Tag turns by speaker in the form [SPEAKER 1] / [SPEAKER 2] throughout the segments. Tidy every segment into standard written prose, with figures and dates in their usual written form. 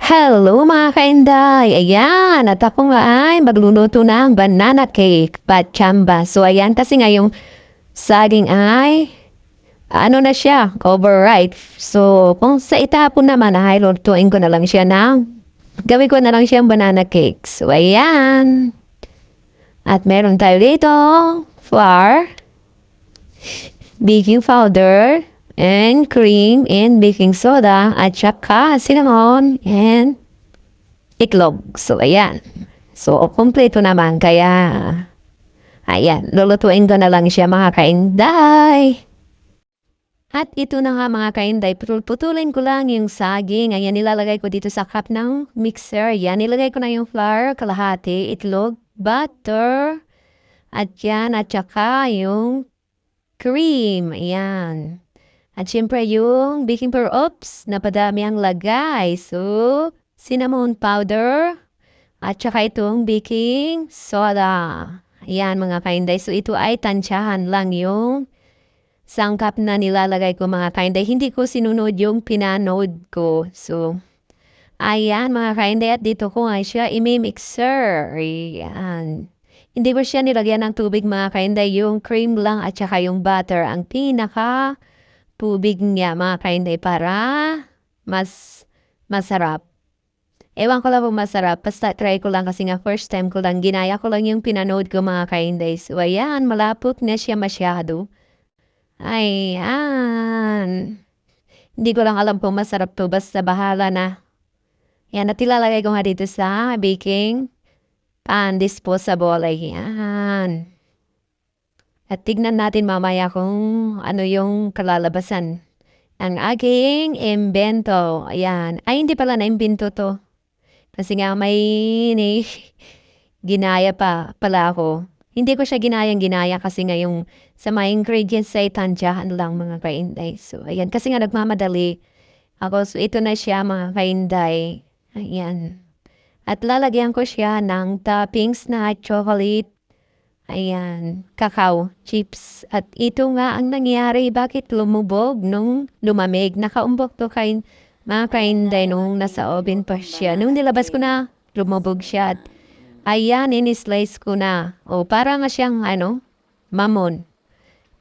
[SPEAKER 1] Hello mga kainday! Ayan, at ako nga ay magluluto ng banana cake pachamba. So ayan, kasi ngayong saging ay ano na siya, overripe. So kung sa itapon naman ay lutuin ko na lang siya gawin ko na lang siyang banana cake. So ayan. At meron tayo dito, flour, baking powder, and cream, and baking soda, at saka cinnamon, and itlog. So, ayan. So, kompleto naman. Kaya, ayan. Lulutuin ko na lang siya mga kainday. At ito na nga mga kainday. Putulin ko lang yung saging. Ayan, nilalagay ko dito sa cup ng mixer. Ayan, nilagay ko na yung flour, kalahati, itlog, butter, at yan, at saka yung cream. Ayan. At syempre yung baking powder. Oops, napadami ang lagay. So, cinnamon powder, at saka itong baking soda. Ayan mga kainday. So ito ay tansyahan lang yung sangkap na nilalagay ko mga kainday. Hindi ko sinunod yung pinanood ko. So, ayan mga kainday. At dito ko nga siya imi-mixer. Ayan. Hindi ko siya nilagyan ng tubig mga kainday. Yung cream lang at saka yung butter. Ang pinaka tubig niya mga kainday para mas masarap. Ewan ko lang kung masarap. Basta try ko lang kasi nga first time ko lang. Ginaya ko lang yung pinanood ko mga kainday. So ayan, malapot na siya masyado. Ayan. Hindi ko lang alam kung masarap to. Basta bahala na. Yan, at ilalagay ko nga dito sa baking pan disposable. Ayan. At tignan natin mamaya kung ano yung kalalabasan. Ang aking imbento. Ayan. Ay, hindi pala na-imbento to. Kasi nga may ginaya pa pala ako. Hindi ko siya ginaya kasi nga yung sa mga ingredients ay tansyahan lang mga kainday. So, ayan. Kasi nga nagmamadali ako. So, ito na siya mga kainday. Ayan. At lalagyan ko siya ng toppings na chocolate. Ayan. Cacao chips. At ito nga ang nangyari. Bakit lumubog nung lumamig? Nakaumbok to mga kainday nung nasa oven pa siya. Nung nilabas ko na, lumubog siya. At ayan, in-slice ko na. O, para nga siyang, mamon.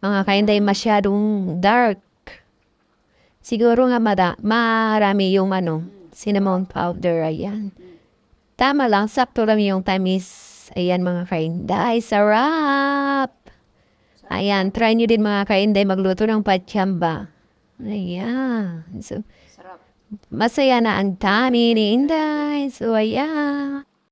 [SPEAKER 1] Mga kainday masyadong dark. Siguro nga marami yung, cinnamon powder. Ayan. Tama lang, sakto lang yung tamis. Ayan, mga kainday. Sarap! Ayan, try nyo din mga kainday magluto ng patsamba. Ayan. So, masaya na ang tummy ni Inday. So, ayan.